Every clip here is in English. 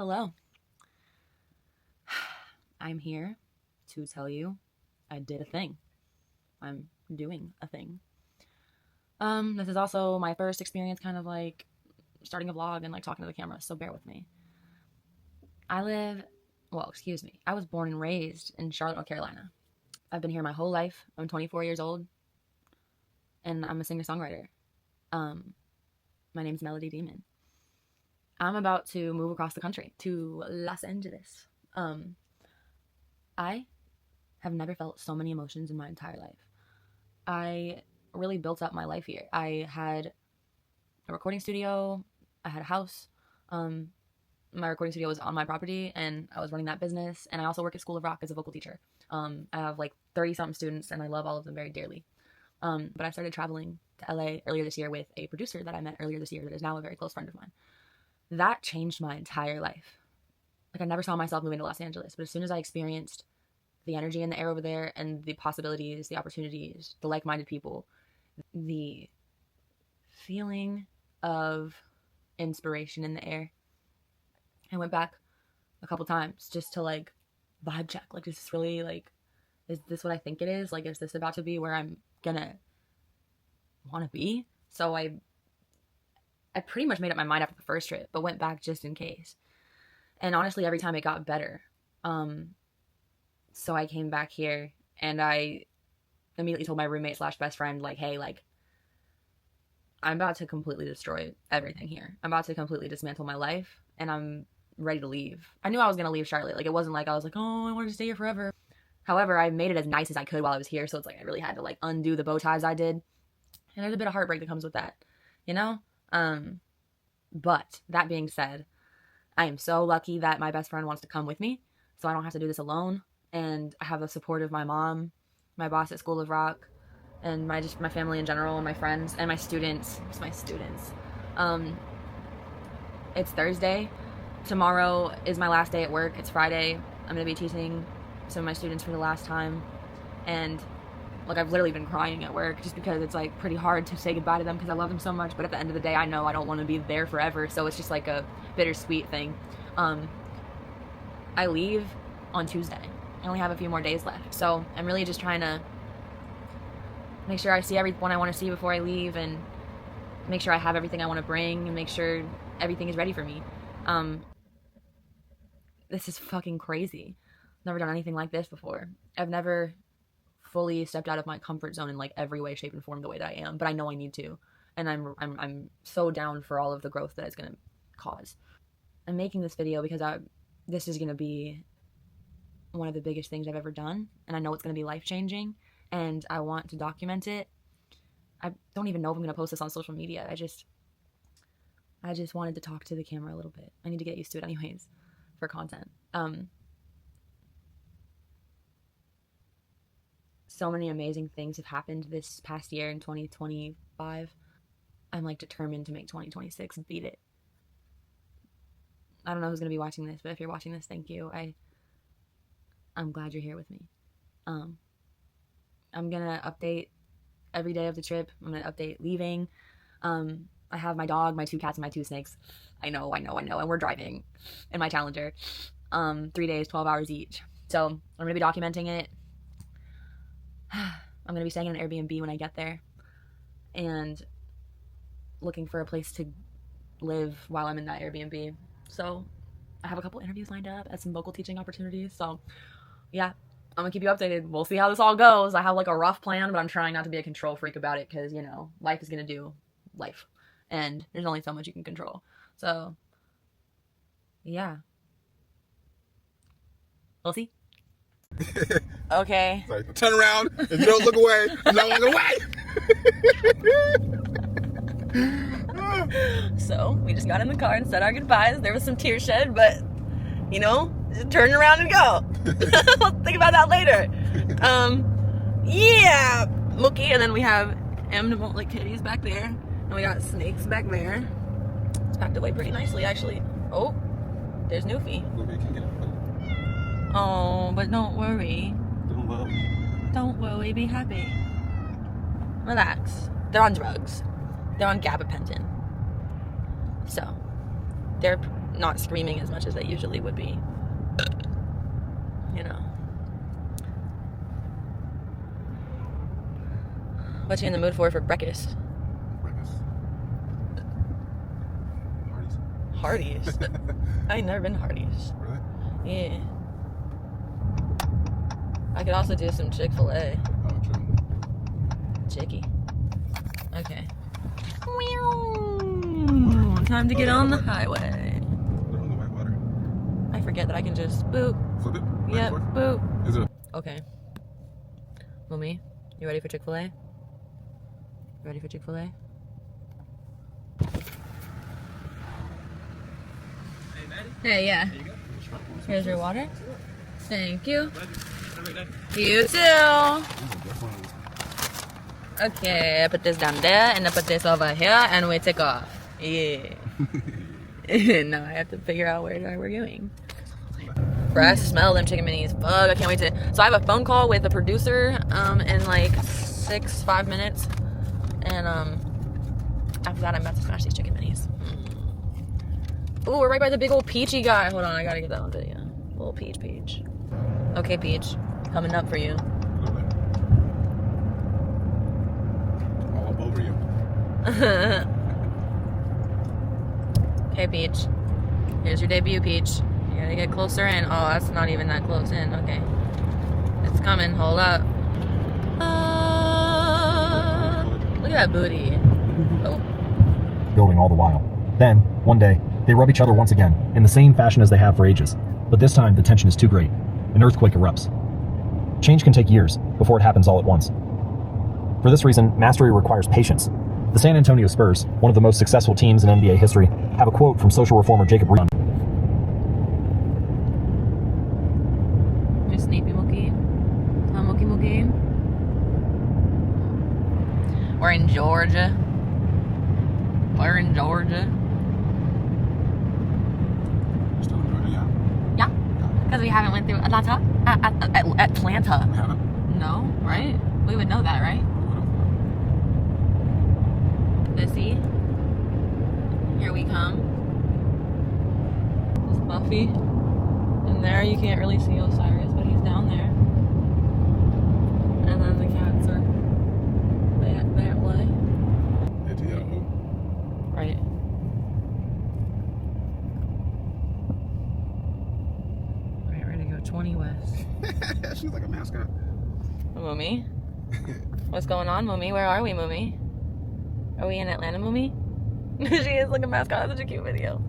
Hello. I'm here to tell you I did a thing. I'm doing a thing. This is also my first experience kind of like starting a vlog and like talking to the camera, so bear with me. I was born and raised in Charlotte, North Carolina. I've been here my whole life. I'm 24 years old and I'm a singer-songwriter. My name's Melody Demon. I'm about to move across the country to Los Angeles. I have never felt so many emotions in my entire life. I really built up my life here. I had a recording studio. I had a house. My recording studio was on my property and I was running that business. And I also work at School of Rock as a vocal teacher. I have like 30-something students and I love all of them very dearly. But I started traveling to LA earlier this year with a producer that I met earlier this year that is now a very close friend of mine. That changed my entire life. Like, I never saw myself moving to Los Angeles, but as soon as I experienced the energy in the air over there and the possibilities, the opportunities, the like-minded people, the feeling of inspiration in the air, I went back a couple times just to like vibe check. Like, is this really like, is this what I think it is? Like, is this about to be where I'm gonna want to be? So I pretty much made up my mind after the first trip, but went back just in case. And honestly, every time it got better. So I came back here and I immediately told my roommate / best friend, like, hey, like, I'm about to completely destroy everything here. I'm about to completely dismantle my life and I'm ready to leave. I knew I was going to leave Charlotte. Like, it wasn't like I was like, oh, I wanted to stay here forever. However, I made it as nice as I could while I was here. So it's like, I really had to like undo the bow ties I did. And there's a bit of heartbreak that comes with that, you know? But that being said, I am so lucky that my best friend wants to come with me, so I don't have to do this alone. And I have the support of my mom, my boss at School of Rock, and my family in general, and my friends, and my students. It's my students. It's Thursday. Tomorrow is my last day at work. It's Friday. I'm gonna be teaching some of my students for the last time, and like, I've literally been crying at work just because it's like pretty hard to say goodbye to them because I love them so much. But at the end of the day, I know I don't want to be there forever. So it's just like a bittersweet thing. I leave on Tuesday. I only have a few more days left. So I'm really just trying to make sure I see everyone I want to see before I leave and make sure I have everything I want to bring and make sure everything is ready for me. This is fucking crazy. Never done anything like this before. I've never fully stepped out of my comfort zone in like every way, shape, and form the way that I am, but I know I need to, and I'm so down for all of the growth that it's gonna cause. I'm making this video because this is gonna be one of the biggest things I've ever done, and I know it's gonna be life-changing, and I want to document it. I don't even know if I'm gonna post this on social media. I just wanted to talk to the camera a little bit. I need to get used to it anyways for content. So many amazing things have happened this past year in 2025. I'm like determined to make 2026 beat it. I don't know who's going to be watching this, but if you're watching this, thank you. I'm glad you're here with me. I'm going to update every day of the trip. I'm going to update leaving. I have my dog, my 2 cats, and my 2 snakes. I know. And we're driving in my Challenger. 3 days, 12 hours each. So I'm going to be documenting it. I'm going to be staying in an Airbnb when I get there and looking for a place to live while I'm in that Airbnb. So I have a couple interviews lined up at some vocal teaching opportunities. So yeah, I'm going to keep you updated. We'll see how this all goes. I have like a rough plan, but I'm trying not to be a control freak about it because, you know, life is going to do life and there's only so much you can control. So yeah, we'll see. Okay. Sorry. Turn around. If you don't look away, I'm not walking away. So we just got in the car and said our goodbyes. There was some tears shed, but you know, just turn around and go. We'll think about that later. Yeah, Mookie, and then we have like kitties back there, and we got snakes back there. It's packed away pretty nicely, actually. Oh, there's Newfie. Oh, but don't worry. Don't worry, be happy. Relax. They're on drugs. They're on gabapentin. So, they're not screaming as much as they usually would be. You know. What you in the mood for breakfast? Breakfast. Hardee's. I ain't never been to Hardee's. Really? Yeah. I could also do some Chick-fil-A. Oh, true. Chicky. Okay. Time to get on the highway. Put it on the white water. I forget that I can just boop. Flip it. Back Yep, and forth. boop. Is it? Okay. Mummy, you ready for Chick-fil-A? Ready for Chick-fil-A? Hey, yeah. Here's your water. Thank you. You too. Okay, I put this down there, and I put this over here, and we take off. Yeah. Now I have to figure out where we're going. Bro, I smell them chicken minis. Fuck, I can't wait to. So I have a phone call with the producer in like 5 minutes, and after that I'm about to smash these chicken minis. Ooh, we're right by the big old peachy guy. Hold on, I gotta get that on video. Little peach. Okay, Peach, coming up for you. All up over you. Okay, Peach. Here's your debut, Peach. You gotta get closer in. Oh, that's not even that close in. Okay. It's coming. Hold up. Look at that booty. Oh. Building all the while. Then, one day, they rub each other once again, in the same fashion as they have for ages. But this time, the tension is too great. An earthquake erupts. Change can take years before it happens all at once. For this reason, mastery requires patience. The San Antonio Spurs, one of the most successful teams in NBA history, have a quote from social reformer Jacob Rion. Just Sneepy Mookie. Mookie Mookie. We're in Georgia. We're in Georgia. Still in Georgia, yeah. Yeah. Because we haven't went through Atlanta. Atlanta. We haven't. No, right? We would know that, right? Missy. Here we come. It's Buffy. And there you can't really see Osiris, but he's down there. And then the cats are that way. ATL. Right. Alright, ready to go 20 west. She's like a mascot. Mummy? What's going on, Mummy? Where are we, Mummy? Are we in Atlanta, Mummy? She is like a mascot. That's such a cute video.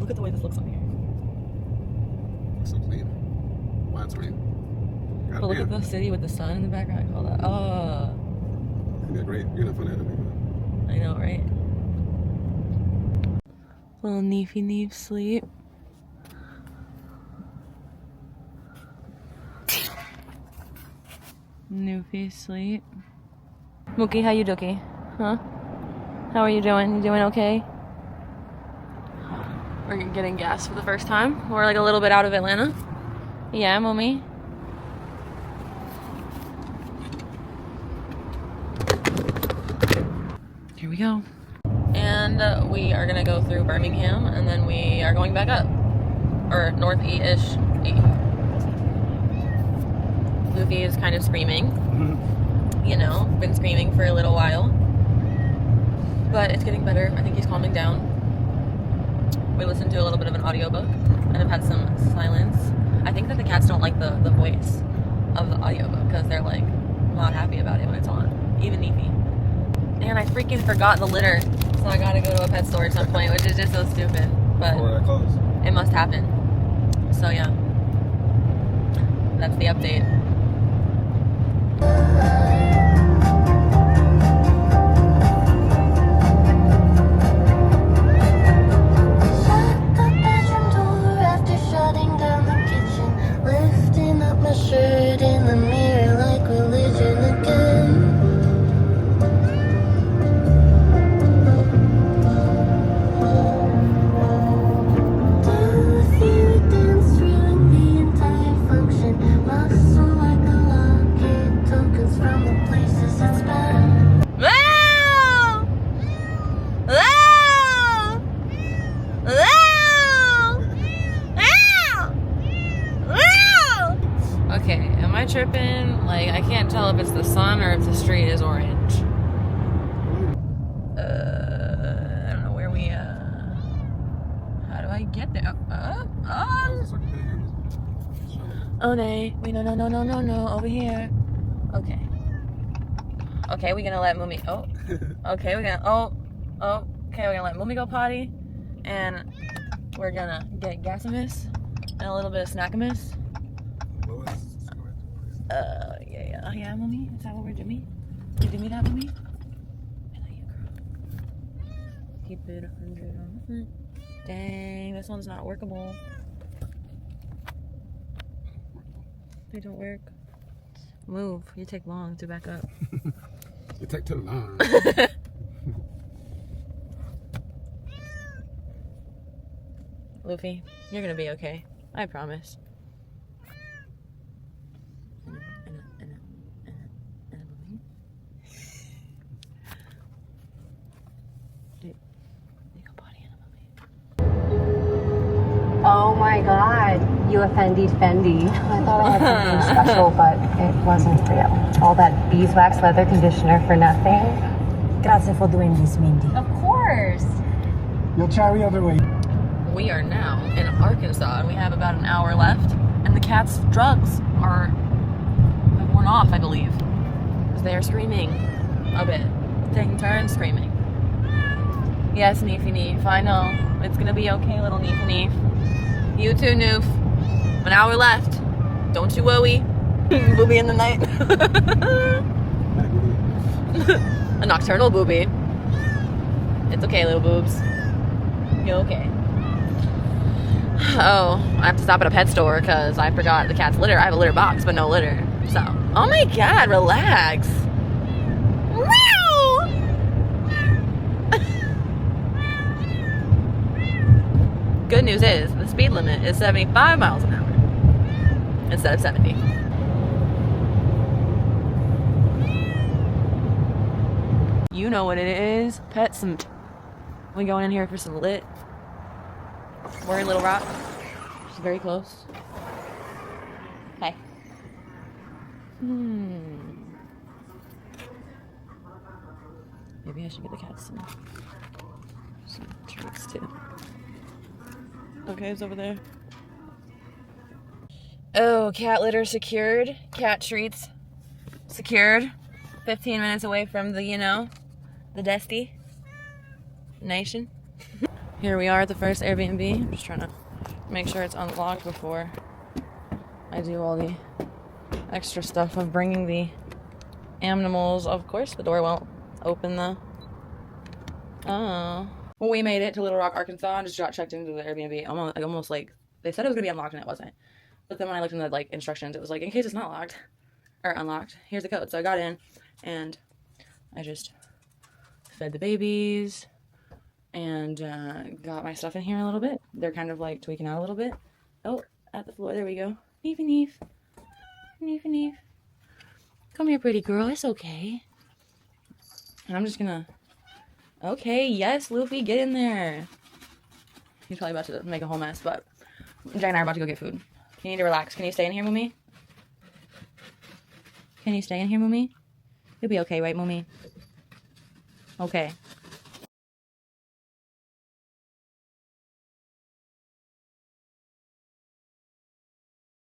Look at the way this looks on here. Looks so clean. Widescreen. But look at the city with the sun in the background. Hold that. Oh. Yeah, great. You're not fun at it. I know, right? Little Neefy Neef sleep. Newfie sleep. Mookie, how you dookie? Huh? How are you doing? You doing okay? We're getting gas for the first time. We're like a little bit out of Atlanta. Yeah, Mommy. Here we go. And we are gonna go through Birmingham, and then we are going back up. Or northeast-ish. Luffy is kind of screaming. You know, been screaming for a little while. But it's getting better. I think he's calming down. We listened to a little bit of an audiobook and have had some silence. I think that the cats don't like the voice of the audiobook because they're like not happy about it when it's on. Even Neefy. And I freaking forgot the litter. So I gotta go to a pet store at some point, which is just so stupid. But Or that close. it must happen. So yeah. That's the update. Shirt in the mirror like religion again. Do you dance through the entire function? My soul tripping. Like, I can't tell if it's the sun or if the street is orange. I don't know where we, how do I get there? Oh, no. Wait, no. Over here. Okay. Okay, we're gonna let Mumi, okay, we're gonna let Mumi go potty. And we're gonna get Gasamus and a little bit of Snackamus. Yeah, Mummy? Is that what we're doing? You do me that, Mummy? I love you, girl. Keep it 100 on. Dang, this one's not workable. They don't work. Move. You take long to back up. You take too long. Luffy, you're gonna be okay. I promise. Oh my god, you offended Fendi. I thought I had something special, but it wasn't real. All that beeswax leather conditioner for nothing. Grazie for doing this, Mindy. Of course. You'll carry other way. We are now in Arkansas and we have about an hour left, and the cat's drugs have worn off, I believe, because they are screaming a bit, taking turns screaming. Yes, Neefy Neef, I know. It's gonna be okay, little Neefy Neef. You too, Noof. An hour left. Don't you worry. Booby in the night. A nocturnal booby. It's okay, little boobs. You're okay. Oh, I have to stop at a pet store because I forgot the cat's litter. I have a litter box, but no litter. So, oh my god, relax. Good news is, the speed limit is 75 miles an hour instead of 70. You know what it is. We going in here for some lit. We're in Little Rock. She's very close. Hey. Maybe I should get the cat some treats too. Okay, it's over there. Oh, cat litter secured. Cat treats secured. 15 minutes away from the, the Desty Nation. Here we are at the first Airbnb. I'm just trying to make sure it's unlocked before I do all the extra stuff of bringing the animals. Of course, the door won't open though. Oh. Well, we made it to Little Rock, Arkansas, and just got checked into the Airbnb. Almost like they said it was gonna be unlocked and it wasn't. But then when I looked in the instructions, it was like, in case it's not locked or unlocked, here's the code. So I got in and I just fed the babies and got my stuff in here a little bit. They're kind of like tweaking out a little bit. Oh, at the floor. There we go. Neefy Neef. Neefy Neef. Come here, pretty girl. It's okay. And I'm just gonna... Okay, yes, Luffy, get in there. He's probably about to make a whole mess, but Jack and I are about to go get food. You need to relax. Can you stay in here, Mummy? Can you stay in here, Mummy? You'll be okay, right, Mummy? Okay.